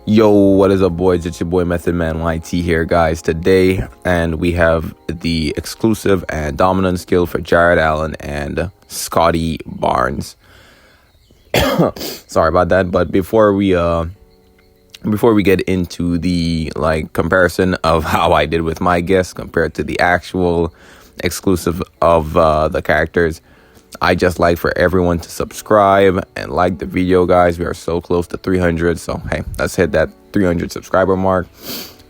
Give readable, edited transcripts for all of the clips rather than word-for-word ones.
Yo, what is up, boys? It's your boy Method Man YT here, guys, today, and we have the exclusive and dominant skill for Jarrett Allen and Scottie Barnes. Sorry about that, but before we get into the comparison of how I did with my guests compared to the actual exclusive of the characters, I just like for everyone to subscribe and like the video, guys. We are so close to 300, so hey, let's hit that 300 subscriber mark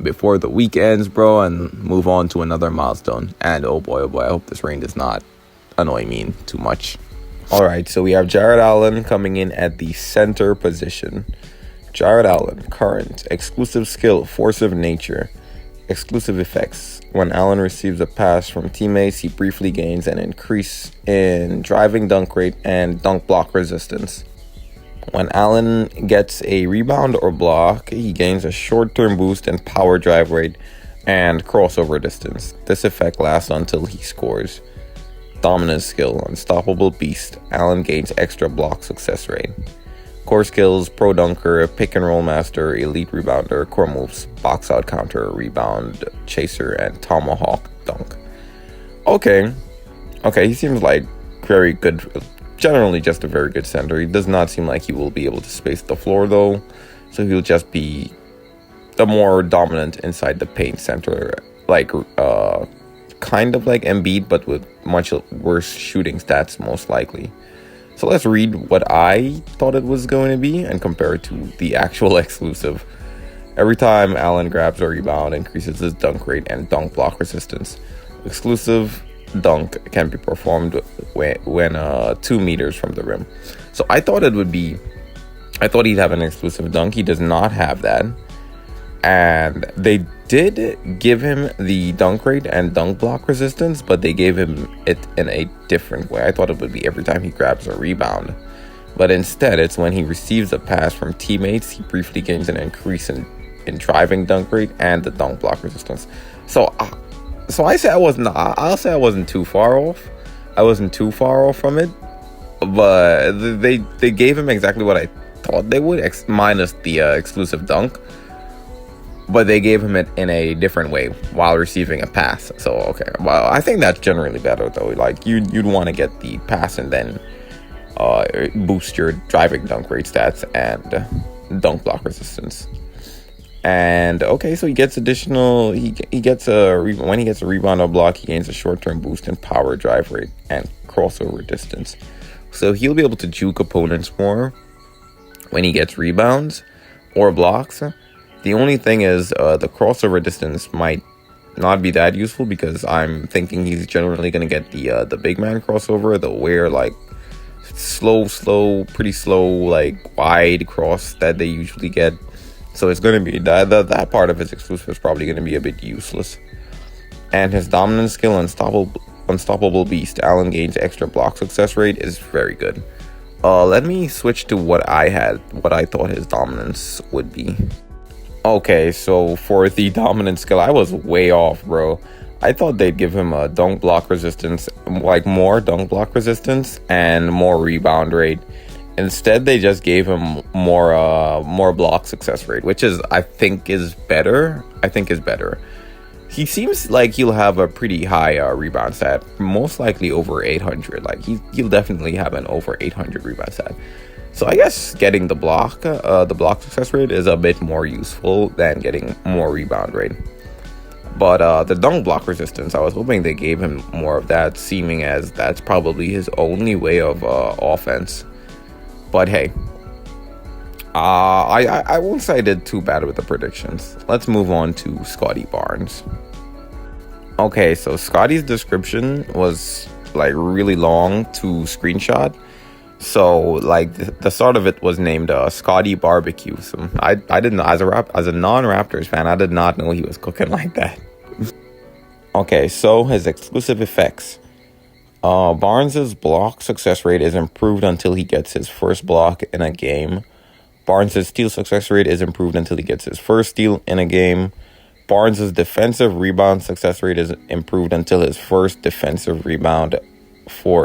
before the week ends, bro, and move on to another milestone. And oh boy, I hope this rain does not annoy me too much. All right, so we have Jarrett Allen coming in at the center position. Jarrett Allen, current, exclusive skill, force of nature, exclusive effects. When Allen receives a pass from teammates, he briefly gains an increase in driving dunk rate and dunk block resistance. When Allen gets a rebound or block, he gains a short-term boost in power drive rate and crossover distance. This effect lasts until he scores. Dominant skill, unstoppable beast. Allen gains extra block success rate. Core skills, pro dunker, pick and roll master, elite rebounder, core moves, box out counter, rebound chaser, and tomahawk dunk. Okay, he seems like very good, generally just a very good center. He does not seem like he will be able to space the floor though, so he'll just be the more dominant inside the paint center, kind of like Embiid, but with much worse shooting stats most likely. So let's read what I thought it was going to be and compare it to the actual exclusive. Every time Allen grabs a rebound, increases his dunk rate and dunk block resistance. Exclusive dunk can be performed when 2 meters from the rim. So I thought he'd have an exclusive dunk. He does not have that. And they did give him the dunk rate and dunk block resistance, but they gave him it in a different way. I thought it would be every time he grabs a rebound, but instead it's when he receives a pass from teammates, he briefly gains an increase in driving dunk rate and the dunk block resistance. So I say I'll say I wasn't too far off. I wasn't too far off from it, but they gave him exactly what I thought they would, minus the exclusive dunk. But they gave him it in a different way while receiving a pass. So, okay. Well, I think that's generally better, though. Like, you'd want to get the pass and then boost your driving dunk rate stats and dunk block resistance. And, okay, so he gets additional... When he gets a rebound or block, he gains a short-term boost in power drive rate and crossover distance. So he'll be able to juke opponents more when he gets rebounds or blocks. The only thing is the crossover distance might not be that useful because I'm thinking he's generally going to get the big man crossover, the where pretty slow, wide cross that they usually get. So it's going to be that part of his exclusive is probably going to be a bit useless. And his dominant skill, unstoppable beast, Allen gains extra block success rate, is very good. Let me switch to what I thought his dominance would be. Okay, so for the dominant skill, I was way off, bro. I thought they'd give him a dunk block resistance, more dunk block resistance and more rebound rate. Instead, they just gave him more block success rate, which I think is better. He seems like he'll have a pretty high rebound stat, most likely over 800. He'll definitely have an over 800 rebound stat. So I guess getting the block success rate is a bit more useful than getting more rebound rate. But the dunk block resistance, I was hoping they gave him more of that, seeming as that's probably his only way of offense. But hey, I won't say I did too bad with the predictions. Let's move on to Scottie Barnes. Okay, so Scottie's description was really long to screenshot. So the start of it was named Scottie Barbecue. So I didn't know, as a non-Raptors fan, I did not know he was cooking like that. Okay, so his exclusive effects. Barnes's block success rate is improved until he gets his first block in a game. Barnes's steal success rate is improved until he gets his first steal in a game. Barnes's defensive rebound success rate is improved until his first defensive rebound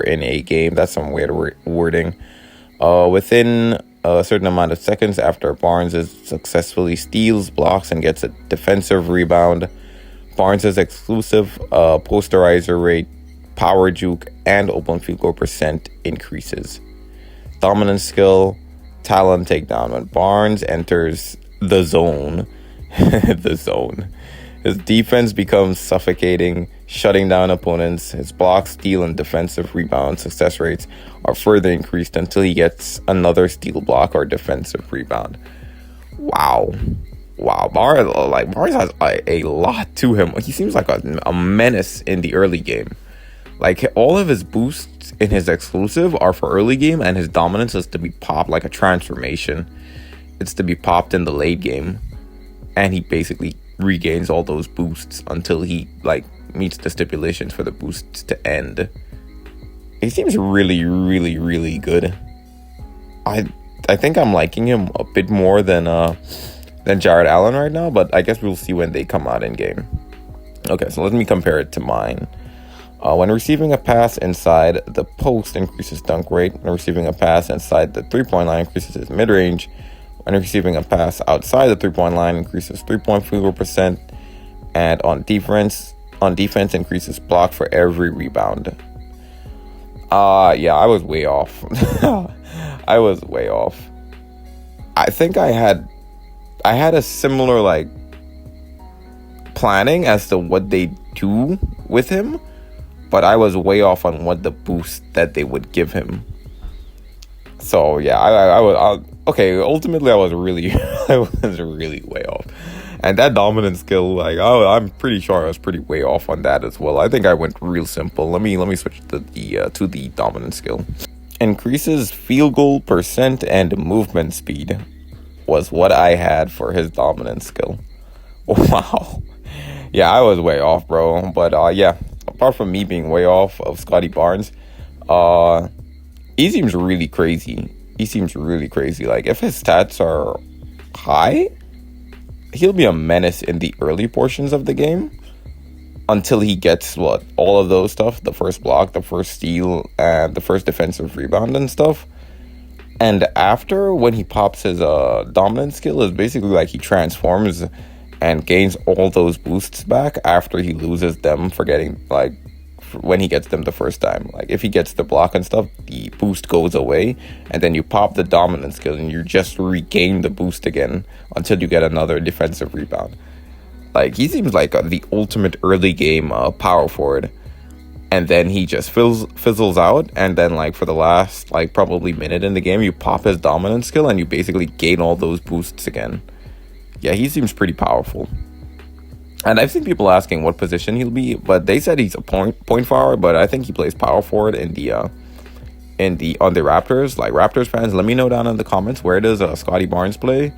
in a game. That's some weird wording. Within a certain amount of seconds after Barnes successfully steals, blocks, and gets a defensive rebound. Barnes' exclusive posterizer rate, power juke, and open field goal percent increases. Dominant skill, talent takedown. When Barnes enters the zone, his defense becomes suffocating, shutting down opponents. His block, steal, and defensive rebound success rates are further increased until he gets another steal, block, or defensive rebound. Wow. Barnes has a lot to him. He seems like a menace in the early game. Like, all of his boosts in his exclusive are for early game, and his dominance is to be popped like a transformation. It's to be popped in the late game, and he basically regains all those boosts until he meets the stipulations for the boosts to end. He seems really, really, really good. I think I'm liking him a bit more than Jarrett Allen right now, but I guess we'll see when they come out in game. Okay, so let me compare it to mine. When receiving a pass inside the post, increases dunk rate. When receiving a pass inside the 3-point line, increases his mid-range. When receiving a pass outside the 3-point line, increases 3-point field goal percent. And on defense, increases block for every rebound. Yeah, I was way off. I think I had a similar planning as to what they do with him, but I was way off on what the boost that they would give him. So yeah, I was okay. Ultimately, I was really way off, and that dominant skill, I'm pretty sure I was pretty way off on that as well. I think I went real simple. Let me switch to the dominant skill. Increases field goal percent and movement speed was what I had for his dominant skill. Wow. Yeah, I was way off, bro. But yeah, apart from me being way off of Scottie Barnes, he seems really crazy. Like, if his stats are high, he'll be a menace in the early portions of the game until he gets all of those stuff, the first block, the first steal, and the first defensive rebound and stuff. And after, when he pops his dominant skill, is basically like he transforms and gains all those boosts back after he loses them for getting, when he gets them the first time. Like, if he gets the block and stuff, the boost goes away, and then you pop the dominant skill and you just regain the boost again until you get another defensive rebound. Like, he seems like the ultimate early game power forward, and then he just fizzles out, and then for the last probably minute in the game, you pop his dominant skill and you basically gain all those boosts again. Yeah, he seems pretty powerful. And I've seen people asking what position he'll be, but they said he's a point forward, but I think he plays power forward on the Raptors. Raptors fans, let me know down in the comments, where does Scottie Barnes play?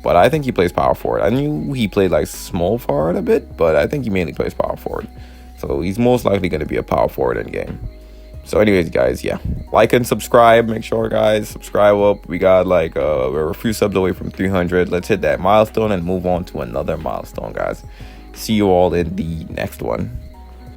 But I think he plays power forward. I knew he played small forward a bit, but I think he mainly plays power forward. So he's most likely going to be a power forward in game. So anyways, guys, yeah, like and subscribe. Make sure, guys, subscribe up. We got we're a few subs away from 300. Let's hit that milestone and move on to another milestone, guys. See you all in the next one.